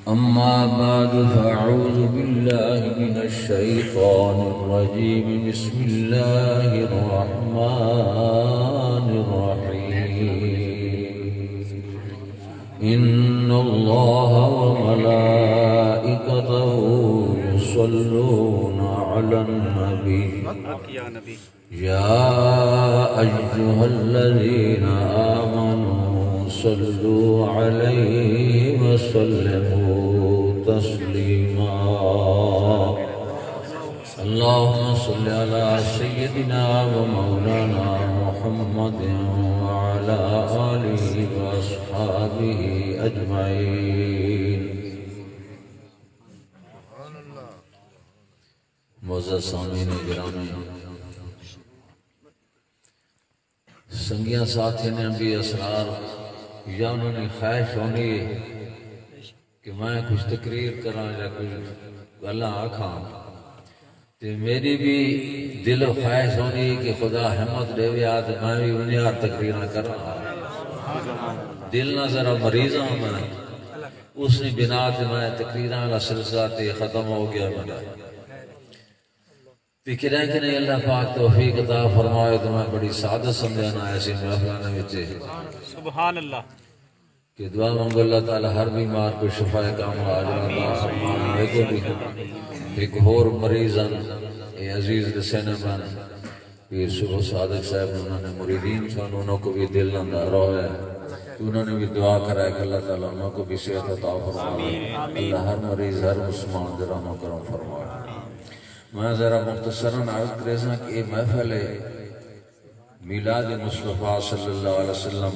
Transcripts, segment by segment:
أما بعد فأعوذ بالله من الشيطان الرجيم بسم الله الرحمن الرحيم إن الله وملائكته يصلون على النبي يا أيها الذين آمنوا صلوا عليه وسلموا تسليما اللهم صل على سيدنا ومولانا محمد وعلى آله وأصحابه أجمعين. معزز سامعین گرامی، سنگیاں ساتھی نے بھی اسرار یا انہوں نے خواہش ہونی ہے کہ میں کچھ تقریر کراں یا کچھ گلاں آکھاں، تو میری بھی دل و خواہش ہونی ہے کہ خدا ہمت دے ویا تو میں بھی انہیں تقریراں کراں. دل نہ ذرا مریضاں میں اس نے بنا تے میں تقریراں کا سلسلہ تے ختم ہو گیا میرا. فکر ہے کہ نہیں اللہ پاک توفیق عطا فرمائے تو میں بڑی سعادت سمجھانا ایسی محفلانے وچے سبحان اللہ کہ دعا مانگو اللہ تعالی ہر بیمار کو شفا کاملہ عاجلہ عطا فرمائے. ایک اور مریضاں اے عزیز رسینے من پیر صبح صادق صاحب انہوں نے مریدین سن، انہوں کو بھی دل اندر ہے، انہوں نے بھی دعا کرا ہے کہ اللہ تعالیٰ انہوں کو بھی صحت عطا فرمائے. اللہ ہر مریض ہر مسلمان درہم و کرم فرمائے. میں ذرا مختصراً عرض کریں کہ یہ محفل میلاد مصطفیٰ صلی اللہ علیہ وسلم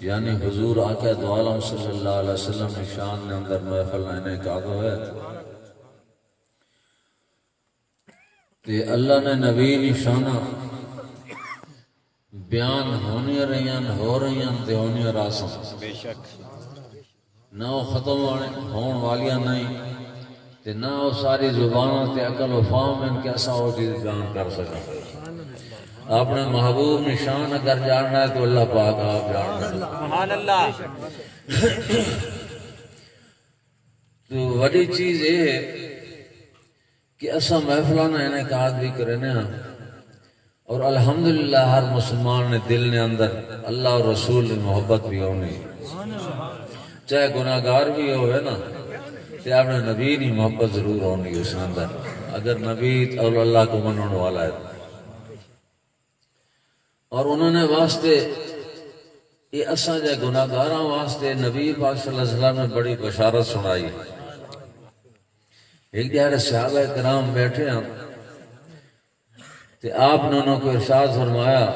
یعنی حضور آقا دو عالم صلی اللہ علیہ وسلم نشان نے اندر محفل انعقاد ہے. کہ اللہ نے نبی نشانہ بیان ہونی رہیاں ہو رہیاں تے ہونی راساں بے شک نہ وہ ختم ہون والیاں نہیں تے نہ وہ ساری زبانوں تے عقل و فہم ان کے ایسا وہ چیز بیان کر سکا. اپنے محبوب نشان اگر جاننا ہے تو اللہ پاک آپ جاننا ہے. سبحان اللہ. تو بڑی چیز یہ ہے کہ ایسا محفلانہ انعقاد بھی کرنے ہیں اور الحمدللہ ہر مسلمان نے دل نے اندر اللہ اور رسول نے محبت بھی ہونی، چاہے گناہگار بھی ہوئے نا کہ اپنے نبی نے محبت ضرور ہونی اس اندر اگر نبی اور اللہ کو منون والا ہے. اور انہوں نے واسطے یہ اساں جائے گناہگاراں واسطے نبی پاک صلی اللہ علیہ وسلم نے بڑی بشارت سنائی. ایک دیہڑے صحابہ کرام بیٹھے ہیں تو آپ نے انہوں کو ارشاد فرمایا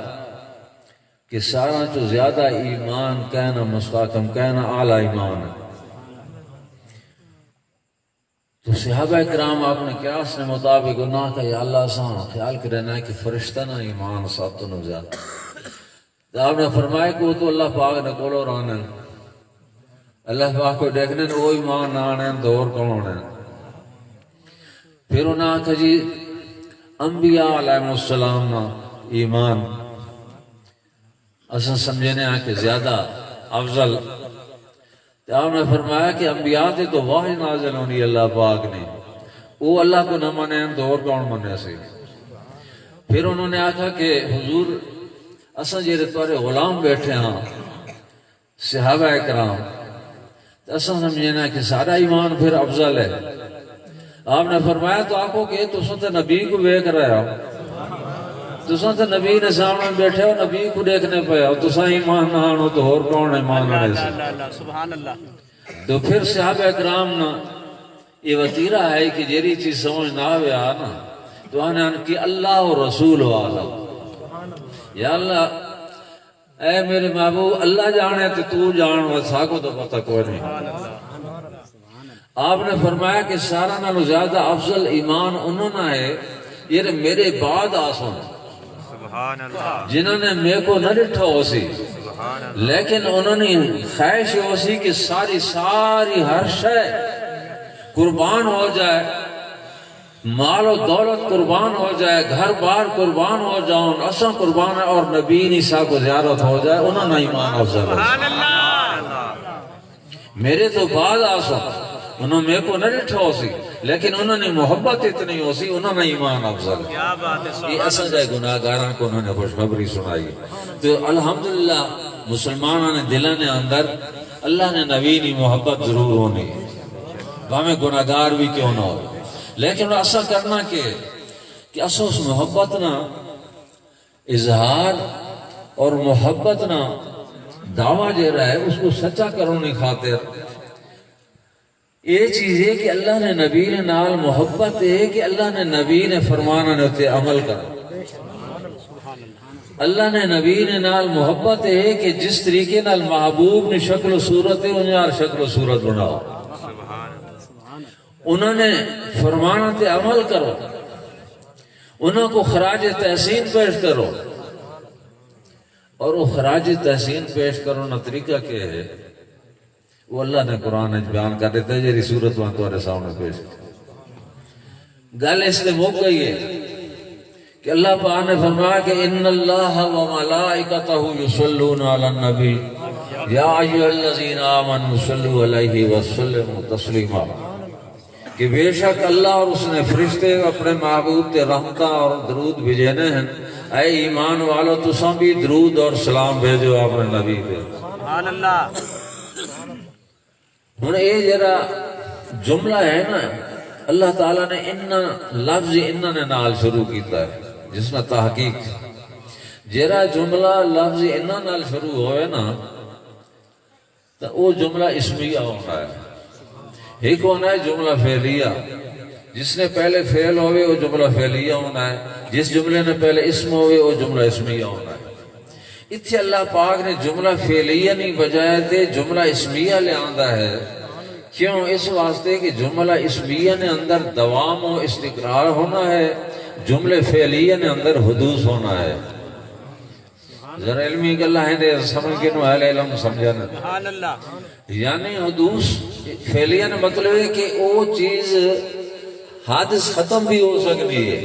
کہ سارا جو زیادہ ایمان کہنا مستحکم کہنا اعلیٰ ایمان ہے. تو صحابہ کرام آپ نے قیاس نے مطابق گناہ کا یا اللہ سان خیال کرنا ہے کہ فرشتہ نہ ایمان ساتھ نہ زیادہ. تو آپ نے فرمایا کہ وہ تو اللہ پاک نے کولو رانے اللہ پاک کو دیکھنے وہ ایمان نہ آنے دور کون ہونے. پھر انہوں نے کہا جی انبیاء علیہ السلام نا ایمان اصلا سمجھنے ہیں کہ زیادہ افضل. آپ نے فرمایا کہ انبیاء تے تو واحد نازل ہونی اللہ پاک نے وہ اللہ کو نہ مانے دور کون مانے سے. پھر انہوں نے آکھا کہ حضور اصلا جیرے تمہارے غلام بیٹھے ہیں صحابہ اکرام اصلا سمجھنا کہ سارا ایمان پھر افضل ہے. آپ نے فرمایا تو آپ کو کہ تساں تے نبی کو دیکھ رہے ہو، تساں تے نبی نے سامنے بیٹھے ہو نبی کو دیکھنے پہ ہو، تساں ایمان نہ آنو تو اور کون ایمان آنے سے. سبحان اللہ. تو پھر صحابہ اکرام نا یہ وطیرہ ہے کہ جیری چیز سمجھ نہ ہوئے آنا تو آنے کہ اللہ و رسول والا یا اللہ اے میرے محبوب اللہ جانے تو جان وسا کو تو پتہ کوئی نہیں. آپ نے فرمایا کہ سارا نالو زیادہ افضل ایمان انہوں نے ہے یہ میرے بعد آسن جنہوں نے میرے کو نہ ڈٹھا ہو سی لیکن انہوں نے خواہش ہو سی کہ ساری ہر شے قربان ہو جائے، مال و دولت قربان ہو جائے، گھر بار قربان ہو جاؤں، اساں قربان ہے اور نبی عیسیٰ کو زیارت ہو جائے، انہوں نے ایمان افضل ہو. میرے تو بعد آسو انہوں میں کو نہ ڈٹھا ہو سی لیکن انہوں نے محبت اتنی ہو سی انہوں نے ایمان افضل کیا بات ہے یہ اصل جائے گناہگاراں کو انہوں نے خوشخبری سنائی تو الحمدللہ مسلمانوں نے دلوں نے اندر اللہ نے نبی کی محبت ضرور ہونی ہمیں گناہگار بھی کیوں نہ ہو لیکن ایسا کرنا کہ اسو اس محبت نہ اظہار اور محبت نہ دعویٰ جو رہا ہے اس کو سچا کرنے خاطر یہ چیز ہے کہ اللہ نے نبی نے نال محبت ہے کہ اللہ نے نبی نے فرمانا نے اتے عمل کرنا اللہ نے نبی نے نال محبت ہے کہ جس طریقے نال محبوب نے شکل و صورت ہے انہیں شکل و صورت بناؤ انہوں نے فرمانا تے عمل کرو انہوں کو خراج تحسین پیش کرو اور وہ خراج تحسین پیش کرو نہ طریقہ کیا ہے وہ اللہ نے قرآن بیان کر دیتا ہے جیری صورت وہاں تمہارے سامنے پیش گل اس نے موقع گئی ہے کہ اللہ پاک نے فرمایا کہ ان اللہ و ملائکتہ یصلون علی النبی یا ایھا الذین آمنوا صلوا علیہ وسلموا تسلیما کہ بے شک اللہ اور اس نے فرشتے اپنے محبوب تے رحمتاں اور درود بھیجنے ہیں اے ایمان والو تساں بھی درود اور سلام بھیجو اپنے نبی پہ سبحان اللہ ہن یہ جرا جملہ ہے نا اللہ تعالیٰ نے لفظ انہ نے نال شروع کیتا ہے جس میں تحقیق جرا جملہ لفظ انہ نال شروع ہوئے نا تو وہ جملہ اسمیہ ہوتا ہے ایک ہونا ہے جملہ فعلیہ جس نے پہلے فعل ہوئے وہ جملہ فعلیہ ہونا ہے جس جملے نے پہلے اسم ہوئے وہ جملہ اسمیہ ہونا ہے اتھے اللہ پاک نے جملہ فعلیہ نہیں بجائے تھے جملہ اسمیہ لے آندہ ہے کیوں اس واسطے کہ جملہ اسمیہ نے اندر دوام و استقرار ہونا ہے جملے فعلیہ نے اندر حدوث ہونا ہے ذرا علمی کہ اللہ ہے سمجھ کے نو اہل علم سمجھانا سبحان اللہ یعنی حدوث فعلیہ نے مطلب ہے کہ وہ چیز حادث ختم بھی ہو سکتی ہے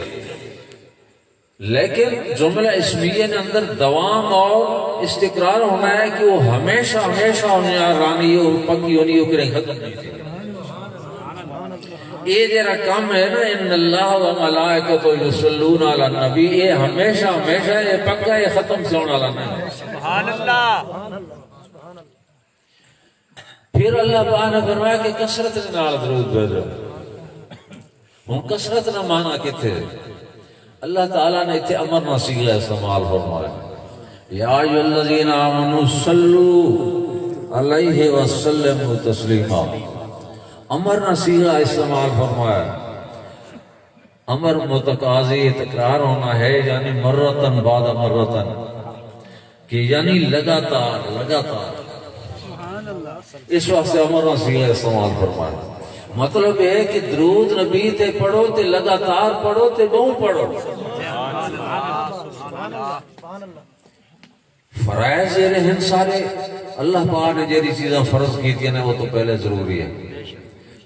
لیکن جملہ اسمیہ نے اندر دوام اور استقرار ہونا ہے کہ وہ ہمیشہ ہمیشہ ہونے رانی ہو پکی ہونی ہو کہ ختم نہیں تھی یہ جرا کم ہے نا ان اللہ و ملائکتہ یصلون علی النبی یہ ہمیشہ ہمیشہ یہ پکا یہ ختم سے ہونے والا نہیں سبحان اللہ پھر اللہ پاک نے فرمایا کہ کثرت نال درود بھیجو ہن کثرت نہ مانا کتے اللہ تعالیٰ نے اتنے امر نہ سیغہ استعمال فرمایا یا ایھا الذین آمنوا صلوا علیہ وسلموا تسلیما امر نہ سیغہ استعمال فرمایا امر متقاضی تکرار ہونا ہے یعنی مرتن بعد مرتن کہ یعنی لگاتار اس واسطے امر نہ سیغہ استعمال فرمایا مطلب ہے کہ درود نبی تے پڑھو تے لگاتار پڑھو تے بہوں پڑھو فرائض یہ رہن سارے اللہ پاک نے جیری چیزیں فرض کی تھی وہ تو پہلے ضروری ہے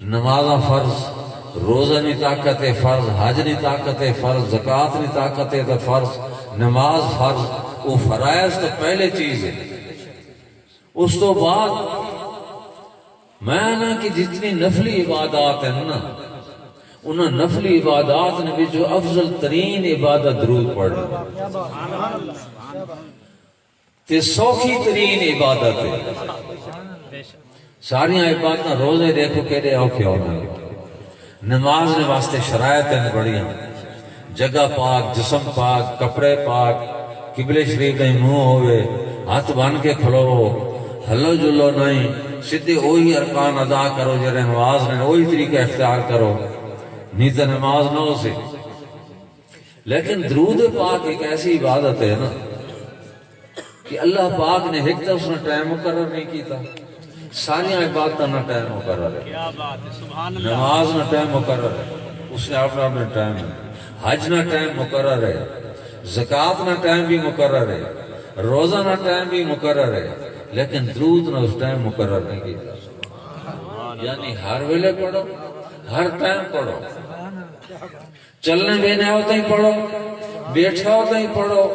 نمازہ فرض روزہ نہیں طاقت ہے فرض حج نہیں طاقت ہے فرض زکوٰۃ نہیں طاقت ہے تو فرض نماز فرض وہ فرائض تو پہلے چیز ہے اس تو بعد میں نا کہ جتنی نفلی عبادات ہیں نا انہاں نفلی عبادات نے بھی جو افضل ترین عبادت درود پڑھنا تے سوکھی ترین عبادت ہے ساریاں عبادتاں روزے دیکھو کہڑے اوکھے ہونا نماز نے واسطے شرائط ہیں بڑیاں جگہ پاک جسم پاک کپڑے پاک قبلے شریف نہیں منہ ہوئے ہاتھ بن کے کھلو ہلو جلو نہیں سیدھے وہی ارکان ادا کرو جرے نماز نے وہی طریقہ اختیار کرو نہیں تو نماز نہ ہو سی لیکن درود پاک ایک ایسی عبادت ہے نا کہ اللہ پاک نے ایک تو اس نے ٹائم مقرر نہیں کیتا ساری عبادت نہ ٹائم مقرر ہے کیا بات ہے سبحان اللہ نماز نہ ٹائم مقرر ہے اس نے اپنا اپنے ٹائم حج نہ ٹائم مقرر ہے زکوٰۃ نہ ٹائم بھی مقرر ہے روزہ نہ ٹائم بھی مقرر ہے لیکن درود نہ اس ٹائم مقرر نہیں کیتا یعنی ہر ویلے پڑھو ہر ٹائم پڑھو چلنے بینے ہوتا ہی پڑھو بیٹھا ہوتا ہی پڑھو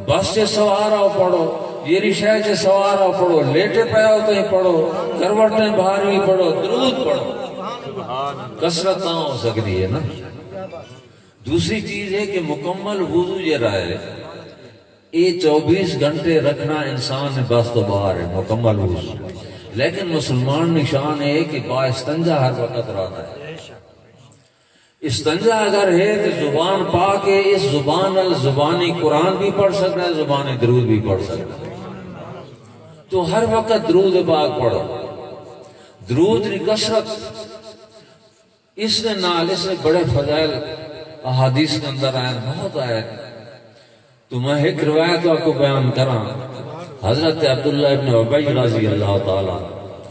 بس سے سوار آؤ پڑھو یہ رشاہ سے سوار آؤ پڑھو لیٹے پایا ہوتا ہی پڑھو کروٹیں باہر بھی پڑھو درود پڑھو کثرت نہ ہو سکتی ہے نا. دوسری چیز ہے کہ مکمل وضو یہ رہا ہے یہ 24 گھنٹے رکھنا انسان نے بس تو باہر ہے مکمل وضو. لیکن مسلمان نشان ہے کہ با استنجا ہر وقت رہتا ہے. استنجا اگر ہے تو زبان پاک ہے, اس زبان زبانی قرآن بھی پڑھ سکتا ہے, زبانی درود بھی پڑھ سکتا ہے. تو ہر وقت درود پاک پڑھو. درود کی کثرت اس نے نال اس نے بڑے فضائل احادیث کے اندر آئے بہت آئے. تو میں ایک روایت آپ کو بیان کراں. حضرت عبداللہ ابن ابی رضی اللہ تعالی,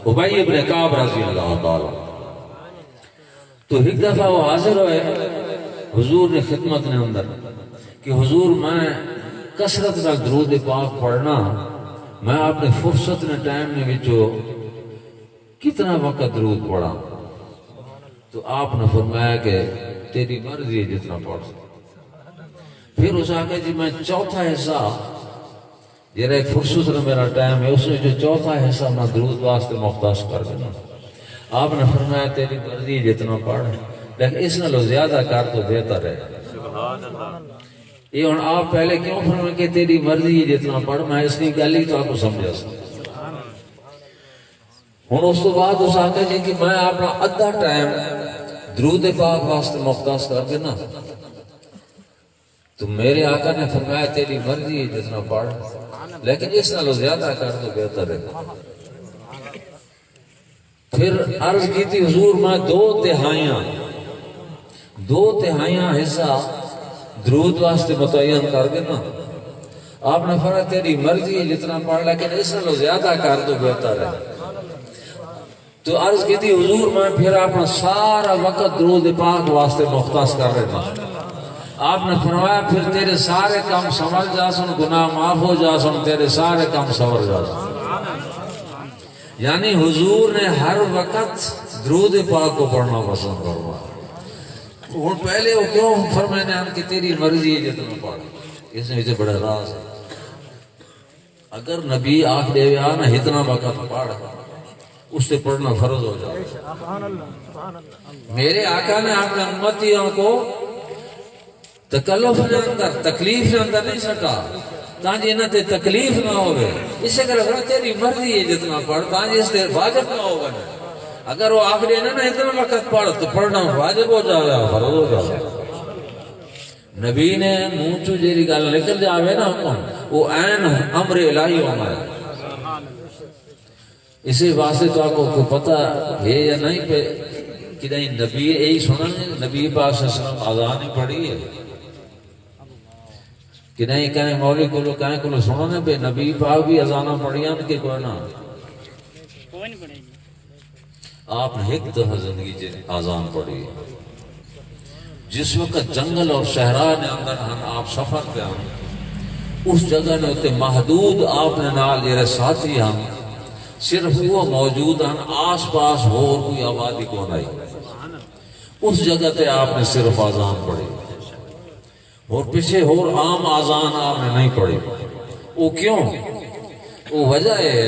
ابی ابن کعب رضی اللہ تعالی, تو ایک دفعہ وہ حاضر ہوئے حضور نے خدمت نے اندر کہ حضور میں کثرت کا درود پاک پڑھنا, میں اپنے فرصت نے ٹائم نے وچو کتنا وقت درود پڑھا. تو آپ نے فرمایا کہ تیری مرضی ہے جتنا پڑھ سکتا. پھر اس آگے جی میں چوتھا حصہ یہ ایک فرصت نے میرا ٹائم ہے, اس نے جو چوتھا حصہ میں درود واسطے مختص کر دینا. آپ نے فرمایا تیری مرضی جتنا پڑھ, لیکن اس نے لو زیادہ کر تو بہتر ہے. یہ ہوں آپ پہلے کیوں فرمائیں کہ تیری مرضی جتنا پڑھ, میں اس کی گل ہی تو آپ کو سمجھا سکتا. ہوں اس تو بعد اس آقا جی کہ میں اپنا ادھا ٹائم درود پاک واسطے مختص کر دینا. تو میرے آقا نے فرمایا تیری مرضی جتنا پڑھ, لیکن اس نالو زیادہ کر تو بہتر ہے. پھر عرض کی تھی حضور میں 2/3 حصہ درود واسطے متعین کر دینا. آپ نے فرمایا تیری مرضی ہے جتنا پڑھ, لیکن اس نالو زیادہ کر تو بہتر ہے. تو عرض کی تھی حضور میں پھر اپنا سارا وقت درود پاک واسطے مختص کر رہا. آپ نے فرمایا پھر تیرے سارے کام سنور جا سن, گناہ معاف ہو جا سن, تیرے سارے کام سنور جا سن. یعنی حضور نے ہر وقت درود پاک کو پڑھنا پسند کروا. اور پہلے وہ کیوں فرمانے ہیں کہ تیری مرضی ہے جتنا پڑھ, اس میں بڑا راز ہے. اگر نبی آنکھ دے ویا نہ اتنا وقت پڑھ, اس سے پڑھنا فرض ہو جائے. میرے آقا نے اپنے امتیوں کو تکلف نے اندر تکلیف نے اندر نہیں سکا تاکہ انہیں تے تکلیف نہ ہوگے. اسے کہ تیری مرضی ہے جتنا پڑھ, تاکہ اس سے واجب نہ ہوگا. اگر وہ آخری ہے نا اتنا وقت پڑھ تو پڑھنا واجب ہو جائے گا, فرض ہو جائے گا. نبی نے منہ چو جیری گل نکل جاوے نا وہ عین امر الہی ہونا ہے. اسی واسطے تو آپ کو پتہ ہے یا نہیں پہ کہ نہیں نبی یہی سنن, نبی پاک صلی اللہ علیہ وسلم اذان ہی پڑھی ہے کہ نہیں کہیں مولوی کو کہیں کو سننے پہ نبی پاک بھی اذانہ پڑھیاں کہ کوئی نہ. آپ نے ایک دفعہ زندگی جی اذان پڑھی. جس وقت جنگل اور صحرا نے اندر ہم آپ سفر پہ ہم اس جگہ نے ہوتے محدود آپ نے نال یہ ساتھی ہم صرف وہ موجود ہیں, آس پاس اور کوئی آبادی کو نہیں. اس جگہ تے آپ نے صرف اذان پڑھی اور پیچھے اور عام اذان آپ نے نہیں پڑھی. وہ کیوں؟ وہ وجہ ہے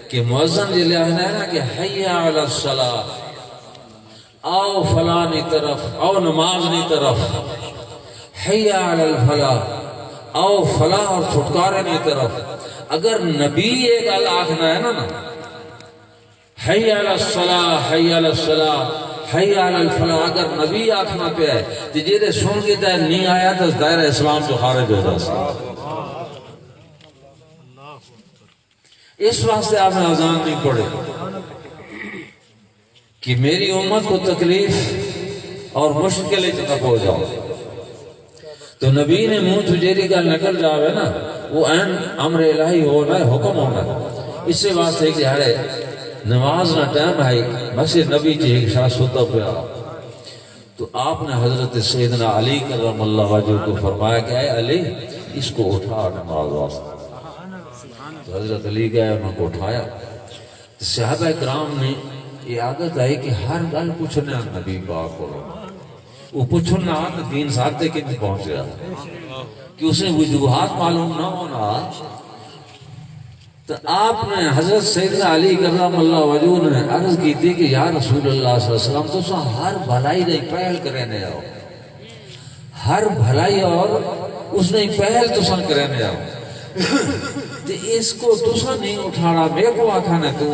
کہ مؤذن یہ لیا ہے نا کہ حی علی الصلاۃ, آؤ فلانی طرف, آؤ نمازنی طرف, حی علی الفلاح, آؤ فلاح اور چھٹکارے کی طرف. اگر نبی یہ گل آخنا ہے نا حی علی الصلاۃ, حی علی الصلاۃ, حی علی الفلاح, اگر نبی آخنا پہ ہے تو جیدے سن کے دائر نہیں آیا تو دائرہ اسلام جو خارج ہو جاتا. اس واسطے آپ نے اذان نہیں پڑھے کہ میری امت کو تکلیف اور مشکل تک ہو جاؤ. تو نبی نے منہ تجیری کا نکل جاوے نا وہ این امر الہی ہونا ہے, حکم ہونا ہے. اس سے واسطے کہ ہرے نماز نہ ٹائم ہے مسجد نبی جی ایک شاہ سوتا پیا. تو آپ نے حضرت سیدنا علی کرم اللہ وجہ کو فرمایا کہ اے علی اس کو اٹھا نماز واسطے. تو حضرت علی گئے انہوں کو اٹھایا. صحابہ کرام نے یہ عادت ہے کہ ہر گل پوچھنے نبی پاک کو, وہ پوچھنا تو دین ساتھ کے نہیں پہنچ گیا کہ اسے وجوہات معلوم نہ ہونا تو آپ نے حضرت سیدنا علی کرم اللہ وجہ نے عرض کی تھی کہ یا رسول اللہ صلی اللہ علیہ وسلم تو سا ہر بھلائی نہیں پہل کرنے آؤ، ہر بھلائی اور اس نے پہل تو سا کرنے آؤ، تو اس کو تو سا نہیں اٹھانا، میرے کو آکھا نے تو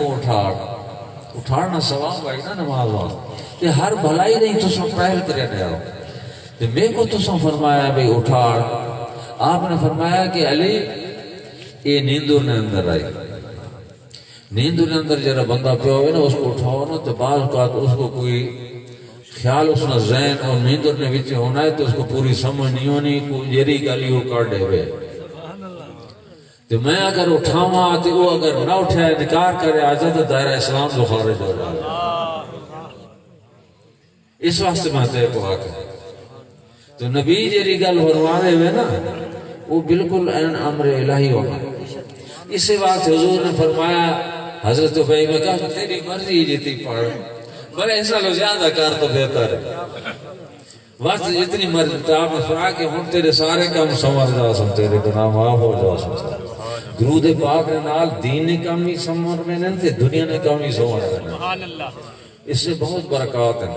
اٹھانا ثواب بھائی نا نماز وقت، کہ ہر بھلائی نہیں تو سا پہل کرنے آؤ، تو میرے کو تو سا فرمایا بھئی اٹھاڑ۔ آپ نے فرمایا کہ علی یہ نیندر نے اندر آئی، نیندر نے اندر جرا بندہ پہ ہوئے نا اس کو اٹھاؤ نا تو بعض اوقات اس کو کوئی خیال اس نے ذہن اور نیندر نے وچ ہونا ہے تو اس کو پوری سمجھ نہیں ہونی، کوئی جری گالی وہ کر دے ہوئے، تو میں اگر اٹھاواں تو وہ اگر نہ اٹھائے انکار کرے آجا تو دائرہ اسلام تو خارج ہو جائے۔ اس واسطے میں تے کو آکے تو نبی جری گل فرمانے ہوئے نا وہ بالکل این امر الہی ہوگا۔ اسی وقت حضور نے فرمایا حضرت ابی میں کہا تیری مرضی جیتی پڑھ، بلے ایسا لو زیادہ کار تو بہتر ہے، وقت جتنی مرضی آپ نے فرمایا کہ ہم تیرے سارے کام سمجھ جا سن، تیرے گناہ معاف ہو جا سن۔ درود پاک نال دین نے کام ہی سمجھ میں نہیں تھے، دنیا نے کام ہی سمجھ میں نہیں، اس سے بہت برکات ہے۔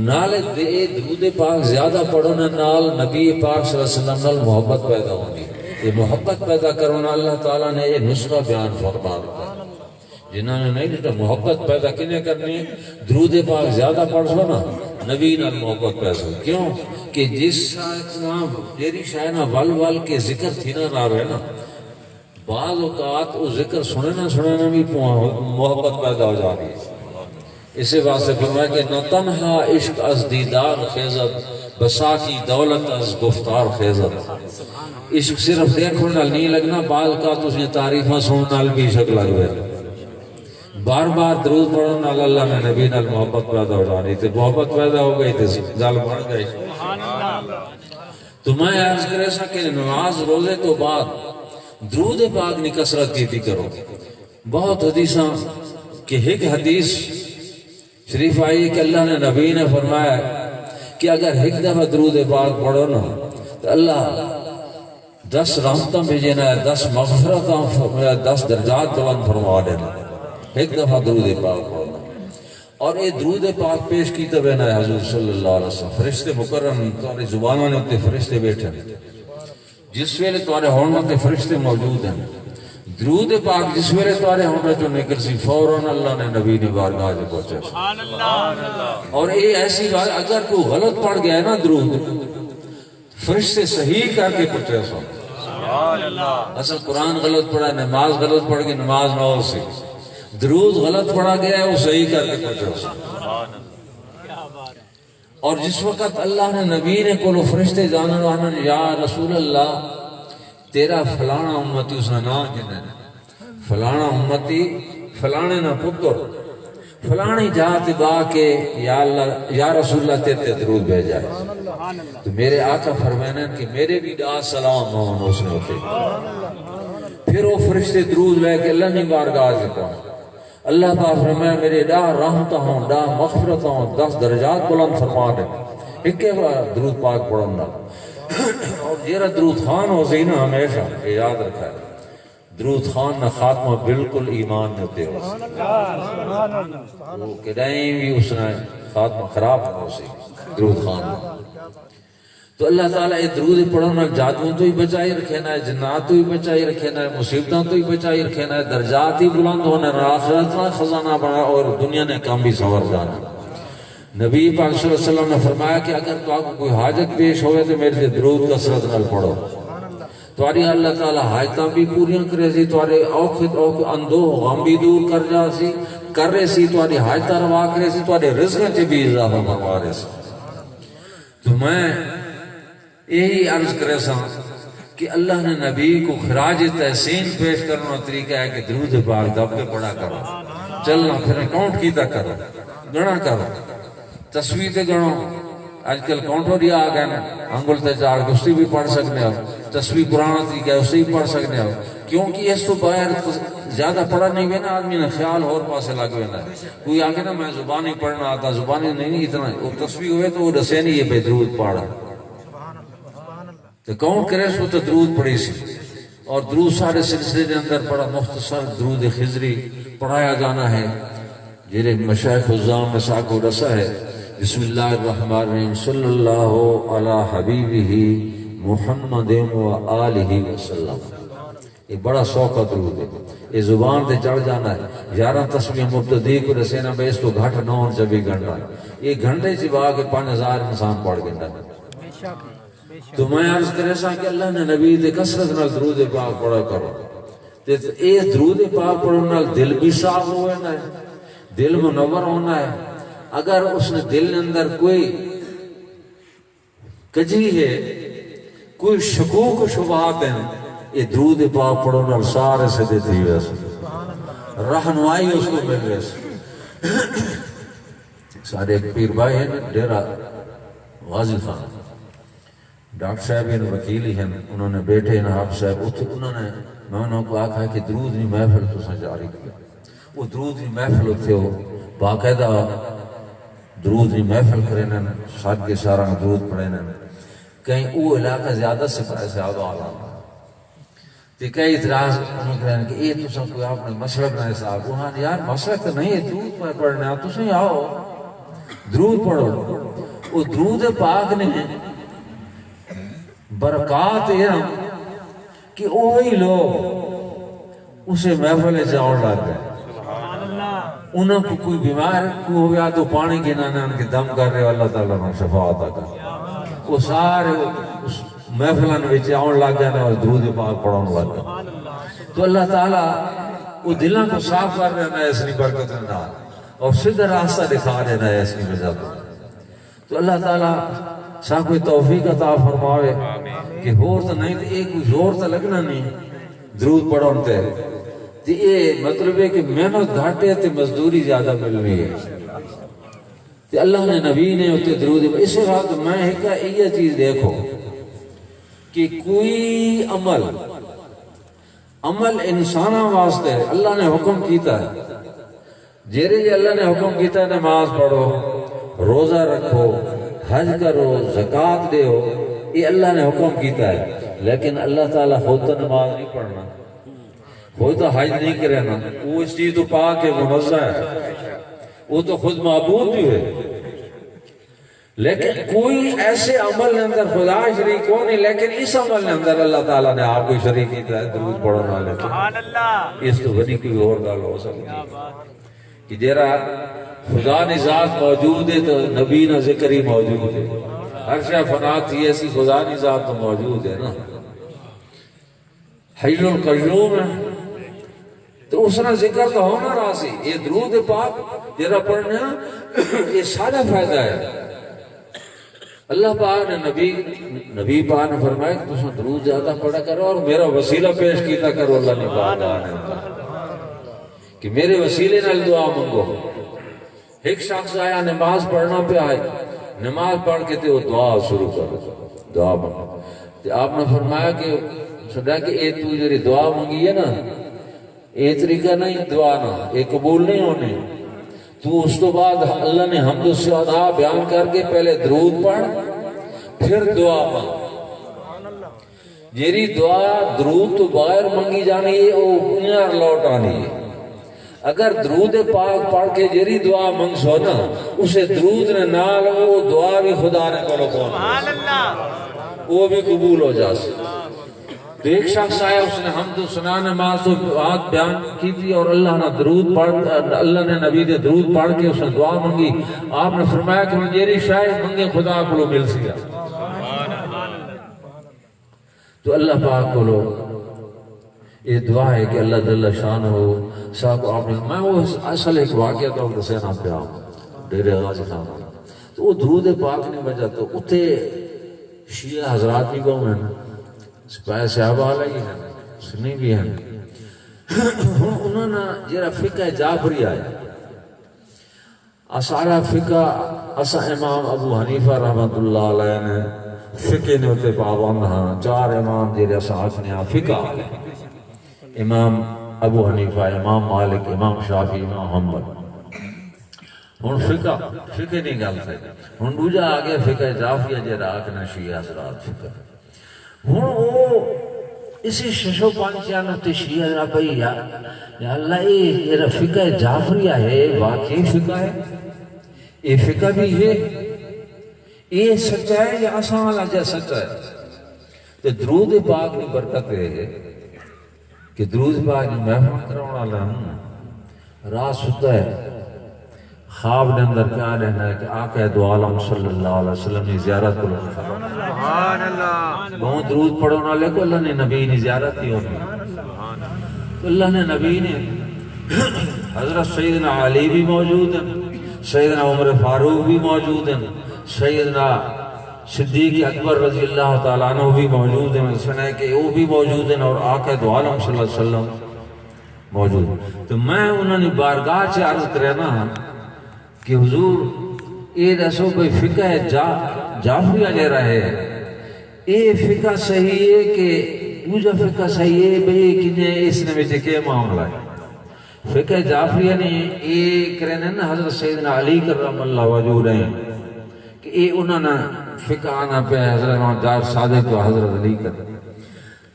نال درود پاک زیادہ پڑھنے نال نبی پاک صلی اللہ علیہ وسلم نال محبت پیدا ہوگی۔ یہ محبت پیدا کرنا اللہ تعالیٰ نے یہ نسخہ بیان فرما رکھا ہے، جنہوں نے نہیں دیتا محبت پیدا کنے کرنی، درود پاک زیادہ پڑھ سو نا نبی نال محبت پیدا ہو۔ کیوں کہ جس جیری شاید ول ول کے ذکر تھی نہ رہا ہے نا، بعض اوقات وہ ذکر سننا بھی محبت پیدا ہو جا رہی ہے۔ اسی واسطے فرمایا کہ نہ تنہا عشق از دیدار خیزت، بسا کی دولت از گفتار خیزت۔ عشق صرف دیکھو نال نہیں لگنا، بعض اوقات اس نے تعریفہ سننا نال بھی عشق لگ گئے۔ بار بار درود پڑھو نال اللہ نے نبی نال محبت پیدا ہو جا رہی تھی، محبت پیدا ہو گئی تھی گل بڑھ گئی۔ تو میں عرض کرے سا کہ نماز روزے تو بعد درود پاک نے کثرت کی کرو۔ بہت حدیثاں کہ ایک حدیث شریف آئی کہ اللہ نے نبی نے فرمایا کہ اگر ایک دفعہ درود پاک پڑھو نا تو اللہ 10 رحمتاں بھیجنا ہے، 10 مغفرتاں، 10 درجات بلند فرما دینا، ایک دفعہ درود پاک پڑھنا۔ اور یہ درود پاک پیش کی تو بنا ہے حضور صلی اللہ علیہ وسلم، فرشتے مکرم تمہاری زبانوں نے اتنے فرشتے بیٹھے ہیں، جس ویلے تمہارے ہونے تے فرشتے موجود ہیں۔ درود پاک جس ویلے تمہارے ہونے جو نکل سی فوراً اللہ نے نبی نے بارگاہ سے پہنچے۔ اور یہ ایسی بات اگر کوئی غلط پڑھ گیا ہے نا درود، فرشتے صحیح کر کے پہنچے سو۔ اصل قرآن غلط پڑھا، نماز غلط پڑھ گئی، نماز نہ ہو سی، درود غلط پڑھا گیا ہے وہ صحیح کر کے پہنچے سو۔ اور جس وقت اللہ نے نبی نے کو فرشتے جانن وانن یا رسول اللہ تیرا فلانا امتی اس نے نام جنہیں فلانا امتی فلانے نہ پتر فلانی جات با کے یا اللہ یا رسول اللہ تیرے درود بھیجا ہے، تو میرے آقا فرمانے کہ میرے بھی دا سلام ہوں اس نے ہوتے۔ پھر وہ فرشتے درود لے کے اللہ نے بارگاہ سے پہنچ، اللہ پاک فرمایا میرے دا رحمتہ ہوں، دا مغفرتہ ہوں، 10 درجات بلند فرما دے۔ ایک درود پاک پڑھنا اور جیرا درود خان ہو سی نا ہمیشہ یاد رکھا ہے، درود خان نہ خاتمہ بالکل ایمان ہوتے ہو وہ کدائیں بھی اس نے خاتمہ خراب ہو سی درود خان۔ تو اللہ تعالیٰ یہ درود پڑھنا جادووں تو ہی بچائی رکھنا ہے، جنات تو ہی بچائی رکھنا ہے، مصیبتوں تو ہی بچائی رکھنا ہے، درجات ہی بلند ہونا ہے، آخرت کا خزانہ بنا اور دنیا نے کام بھی سنور جانا۔ نبی پاک صلی اللہ علیہ وسلم نے فرمایا کہ اگر تو آپ کو کوئی حاجت پیش ہوئے تو میرے سے درود کثرت نال پڑھو، تمہاری اللہ تعالیٰ حاجتاں بھی پوریاں کرے سی، تمہارے اوکھت اندو غم بھی دور کر جا سی کر رہے سی، تمہاری حاجتاں روا کرے سی، تمہارے رزق سے بھی اضافہ فرما رہے سی۔ تو میں یہی عرض کرے سا کہ اللہ نے نبی کو خراج تحسین پیش کرنا طریقہ ہے کہ درود پاک دب کے پڑھا کرو، چلنا پھر اکاؤنٹ کیتا کرو، گنا کرو، تصویر تے گنو۔ آج کل کاؤنٹر آ گئے نا، انگل تے چاڑ کے اس بھی پڑھ سکنے ہو، تصویر پرانا طریقہ ہے اس بھی پڑھ سکنے ہو، کیونکہ اس تو باہر زیادہ پڑھا نہیں ہوئے نا آدمی نے خیال اور پاسے لگ ہوئے نا، کوئی آگے نا میں زبانی پڑھنا آتا، زبانی نہیں اتنا، وہ تصویر ہوئے تو وہ رسے نہیں یہ بے درود پڑھا تو کون کرے سو تو درود پڑھی سی۔ اور درود سارے سلسلے کے اندر بڑا مختصر درود خضری پڑھایا جانا ہے جیرے مشائخ الزام میں ساکو رسا ہے. بسم اللہ الرحمن الرحیم صلی اللہ علی حبیبہ محمد و آلہ وسلم. یہ بڑا سوکھا درود ہے، یہ زبان تے چڑھ جانا ہے. 11 تسبیح مبتدی کو رسینا بے اس تو گھٹ نہ ہون 24 گھنٹہ. یہ گھنٹے چبا کے 5000 انسان پڑھ گئے. تو میں عرض کرے سا کہ اللہ نے نبی دے کثرت نال درود پاک پڑھا کرو. تے اے درود پاک پڑھن نال دل بھی صاف ہونا ہے، دل منور ہونا ہے. اگر اس نے دل اندر کوئی کجی ہے، کوئی شکوک و شبہات ہیں، یہ درود پاک پڑھو نال سارے سدے تھی ویسے رہنمائی اس کو مل ویسے. سارے پیر بھائی ہیں ڈیرہ غازی خان، ڈاکٹر صاحب ہیں وکیل ہی ہیں، انہوں نے بیٹھے نہاب صاحب اتھے انہوں نے میں انہوں کو آکھا کہ درود نہیں محفل تو سا جاری کیا. وہ درود نہیں محفل اتھے ہو باقاعدہ درود نہیں محفل کرنے ساتھ کے سارا درود پڑھنے. کہیں وہ علاقہ زیادہ سے سے آباد آنا تو کئی اعتراض انہوں کہنے کہ یہ تو سب کوئی آپ نے مسلک نہ صاحب. وہاں یار مسلک تو نہیں ہے، درود پہ پڑھنے تو سہی آؤ درود پڑھو. وہ درود پاک نے برکات یہ کہ وہی لوگ اسے محفل سے آن لگ گئے. انہوں کو کوئی بیمار کو ہو گیا تو پانی کے نانا ان کے دم کر رہے اللہ تعالیٰ نے شفا عطا کر. وہ سارے محفلان وچ آن لگ گئے اور درود پاک پڑھن لگ گئے. تو اللہ تعالیٰ وہ دلوں کو صاف کر رہے ہیں اس نے برکت نال اور سیدھا راستہ دکھا رہے ہیں اس کی وجہ سے. تو اللہ تعالیٰ سب کوئی توفیق عطا فرماوے کہ ہور تو نہیں تو ایک کوئی زور تو لگنا نہیں درود پڑھن تے. تو یہ مطلب ہے کہ محنت گھاٹے تے مزدوری زیادہ مل رہی ہے. تو اللہ نے نبی نے اتنے درود اس وقت میں ایک یہ چیز دیکھو کہ کوئی عمل انسان واسطے اللہ نے حکم کیتا ہے. جیرے جی اللہ نے حکم کیتا ہے نماز پڑھو، روزہ رکھو، حج کرو، زکوٰۃ دیو، یہ اللہ نے حکم کیتا ہے. لیکن اللہ تعالیٰ خود تو نماز نہیں پڑھنا، خود تو حج نہیں کرنا، وہ اس چیز تو پاک ہے، منزہ ہے، وہ تو خود معبود بھی ہے. لیکن کوئی ایسے عمل نے اندر خدا شریک ہو نہیں، لیکن اس عمل نے اندر اللہ تعالیٰ نے آپ کو شریک کیتا ہے درود پڑھنا. لیکن اس تو بڑی کوئی اور گل ہو سکتی کہ جرا خدا نے ذات موجود ہے تو نبی نہ ذکر ہی موجود ہے. ہر شے فنا تھی ایسی خدا نے ذات تو موجود ہے نا، حی القیوم ہے تو اس نے ذکر تو ہونا راسی. یہ درود پاک جرا پڑھنا یہ سارا فائدہ ہے. اللہ پاک نے نبی پاک نے فرمایا کہ تم درود زیادہ پڑھا کرو اور میرا وسیلہ پیش کیتا کرو. اللہ نے پاک کہ میرے وسیلے نال دعا منگو. ایک شخص آیا نماز پڑھنا پہ آئے، نماز پڑھ کے تو دعا شروع کرو، دعا منگو. تو آپ نے فرمایا کہ سدا کہ اے تو جی دعا منگی ہے نا، اے طریقہ نہیں دعا نہ اے قبول نہیں ہونے. تو اس تو بعد اللہ نے حمد و ثنا بیان کر کے پہلے درود پڑھ پھر دعا مانگ. جیری دعا درود تو باہر منگی جانی ہے وہ انہار لوٹ آنی ہے. اگر درود پاک پڑھ کے جیری دعا منگ سو نا اسے درود نے نال وہ دعا بھی خدا نے کرو کون وہ بھی قبول ہو جا سکتا. تو ایک شخص آیا اس نے حمد و ثنا نماز و بات بیان کی تھی اور اللہ نے درود پڑھ اللہ نے نبی نے درود پڑھ کے اس نے دعا منگی. آپ نے فرمایا کہ جیری شاید منگے خدا کو مل سیا. تو اللہ پاک کو لو یہ دعا ہے کہ اللہ جل شان ہو صاحب. آپ نے میں وہ اصل ایک واقعہ تو دسینا پہ ڈیرے غازی خان. تو وہ درود پاک نے وجہ تو اتنے شیعہ حضرات بھی گاؤں ہیں، سپاہی صحابہ علیہ ہیں، سنی بھی ہیں. انہوں نے جرا فقہ جعفری آیا اسارا فقہ اسا امام ابو حنیفہ رحمت اللہ علیہ نے فقہ نے ہوتے پابند ہاں. 4 امام جرے اساس نے فقہ امام ابو حنیفہ، امام مالک، امام شافعی، امام حنبل. ہن فقہ نہیں گل تھے. ہن دوجا آگے فقہ جعفری جرا آکھنا شیعہ حضرات فقہ. ہن وہ اسی ششو پانچیانو تشیع ربی یا اللہ یہ فقہ جعفریہ ہے، واقعی فقہ ہے، یہ فقہ بھی ہے، یہ سچا ہے یا آسان والا جا سچا ہے؟ تو درود پاک نے برکت ہے کہ درود پاک نے محفل کرونا لہم رات ستا ہے خواب نے اندر کیا رہنا ہے کہ آقا دو عالم صلی اللہ علیہ وسلم نے زیارت کو لگا سبحان اللہ بہت درود پڑھونا لے کو اللہ نے نبی نے زیارت کی ہونی تو اللہ نے نبی نے حضرت سیدنا علی بھی موجود ہیں، سیدنا عمر فاروق بھی موجود ہیں، سیدنا صدیق اکبر رضی اللہ تعالیٰ عنہ بھی موجود ہیں، سنا ہے کہ وہ بھی موجود ہیں، اور آقا دو عالم صلی اللہ علیہ وسلم موجود ہیں۔ تو میں انہوں نے بارگاہ سے عرض کرنا کہ حضور یہ دسو بھئی فقہ جعفریہ لے رہے ہیں، یہ فقہ صحیح ہے کہ دوجہ فقہ صحیح ہے بھئی کنہیں اس نے میں کیا معاملہ ہے؟ فقہ جعفریہ نے یہ کرنے نا حضرت سیدنا علی کرم اللہ وجود ہیں کہ یہ انہوں نے فقہ آنا پہ حضرت جعفر صادق و حضرت علی کر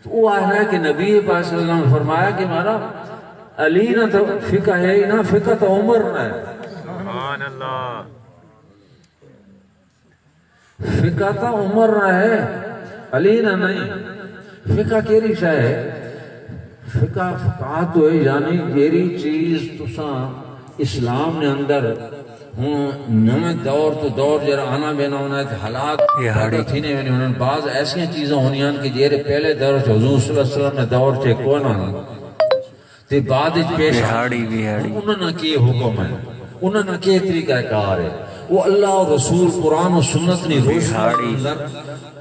تو وہ آیا ہے کہ نبی پاک صلی اللہ علیہ وسلم نے فرمایا کہ مارا علی نہ تو فقہ ہے نہ فقہ تو عمر نہ ہے، سبحان اللہ فقہ تو عمر نہ ہے علی نہ نہیں۔ فقہ کیری شاہ ہے؟ فقہ فقہات ہوئے یعنی جیری چیز تساں اسلام نے اندر ہوں نمیں دور تو دور جر آنا بینا ہونا ہے کہ حالات پیدا تھینے میں انہوں نے بعض ایسی چیزیں ہونی ہیں کہ جیرے پہلے دور سے حضور صلی اللہ علیہ وسلم نے دور سے کوئی نہ تے بعد پیش انہوں نے کیے حکم ہے، انہوں نے کیے طریقہ کار ہے، وہ اللہ اور رسول قرآن و سنت نے روشنی اندر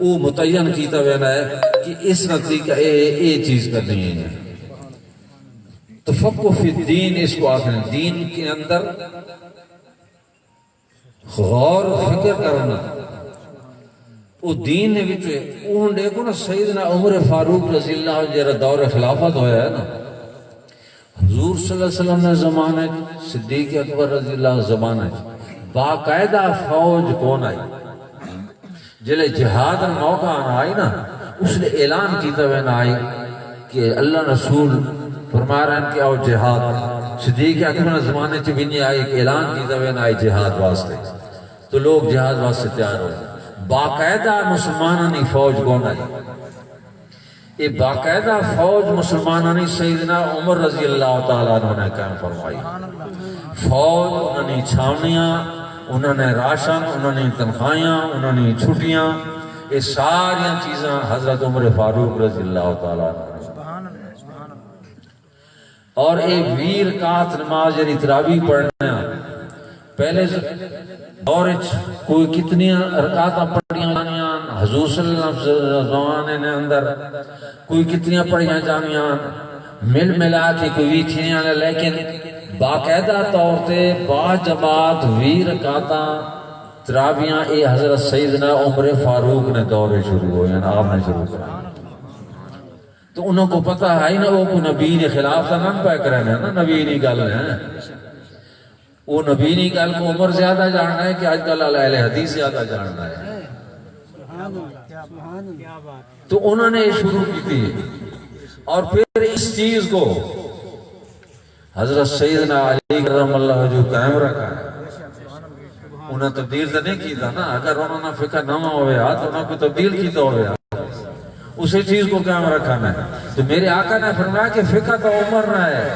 وہ متعین کیتا ہونا ہے کہ اس نطریقہ اے چیز کرنی ہے۔ تفقہ فی الدین اس کو آخر دین کے اندر غور و فکر کرنا، وہ دین نے بچے انہوں دیکھو نا سیدنا عمر فاروق رضی اللہ جیرہ دور خلافت ہویا ہے نا، حضور صلی اللہ علیہ وسلم نے زمانے صدیق اکبر رضی اللہ زمانے باقاعدہ فوج کون آئی جلے جہاد موقع آنا آئی نا، اس نے اعلان کیتا ہوئے نہ آئی کہ اللہ رسول فرما رہے ہیں کہ آؤ جہاد، صدیق اکبر زمانے سے بھی نہیں آئی کہ اعلان کیتا ہوئے نہ آئی جہاد واسطے، تو لوگ جہاد واسطے تیار ہوئے، باقاعدہ مسلمانانی فوج کون آئی؟ یہ باقاعدہ فوج مسلمانانی سیدنا عمر رضی اللہ تعالیٰ عنہ نے قائم فرمائی، فوج انہوں نے چھاونیاں، انہوں نے راشن، انہوں نے تنخواہیاں، انہوں نے چھٹیاں، یہ ساری چیزیں حضرت عمر فاروق رضی اللہ تعالیٰ عنہ اور ایک ویر رکعت نماز یعنی تراویح پڑھنا پہلے دور کوئی کتنی رکعتاں پڑھیاں جانیاں حضور صلی اللہ علیہ وسلم زمانے نے اندر کوئی کتنی پڑھیاں جانیاں مل ملا کے کوئی تھیاں، لیکن باقاعدہ طور تے با جماعت ویر رکعتاں تراویحاں اے حضرت سیدنا عمر فاروق نے دور شروع ہوئے ہیں، آپ نے شروع کرا تو انہوں کو پتہ ہے نا وہ کو نبی نے خلاف نہ پہ کرنے نا، نبی نہیں گل ہے وہ نبی نہیں گل کو عمر زیادہ جاننا ہے کہ آج کل اہل حدیث زیادہ جاننا ہے، تو انہوں نے شروع کی تھی اور پھر اس چیز کو حضرت سیدنا علی کرم اللہ جو قائم رکھا ہے، انہوں نے تبدیل تو نہیں کی تھا نا، اگر انہوں نے فقہ نہ ہوئے تو انہوں کو تبدیل کی تو ہوئے اسی چیز کو قائم رکھنا ہے۔ تو میرے آقا نے فرمایا کہ فقہ تو عمر نہ ہے،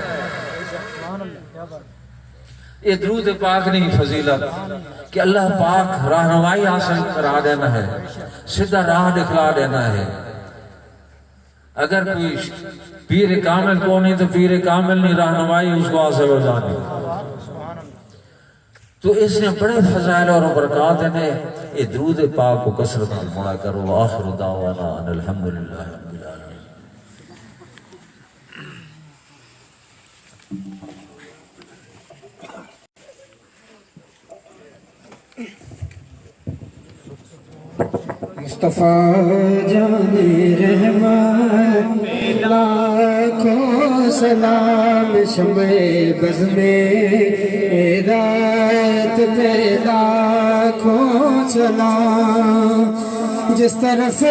یہ درود پاک نہیں فضیلت کہ اللہ پاک راہنمائی حاصل کرا دینا ہے، سیدھا راہ دکھلا دینا ہے۔ اگر کوئی پیر کامل کو نہیں تو پیر کامل نہیں رہنمائی اس کو حاصل ہو جانی، تو اس نے بڑے فضائل اور برکات ہیں۔ یہ درود پاک کو کثرت پڑھا کرو۔ آخر دعوانا ان الحمدللہ رب العالمین۔ مصطفیٰ جان رحمان لاکھوں سلام، شمع بز میں ہدایت پہ لاکھوں سلام، جس طرف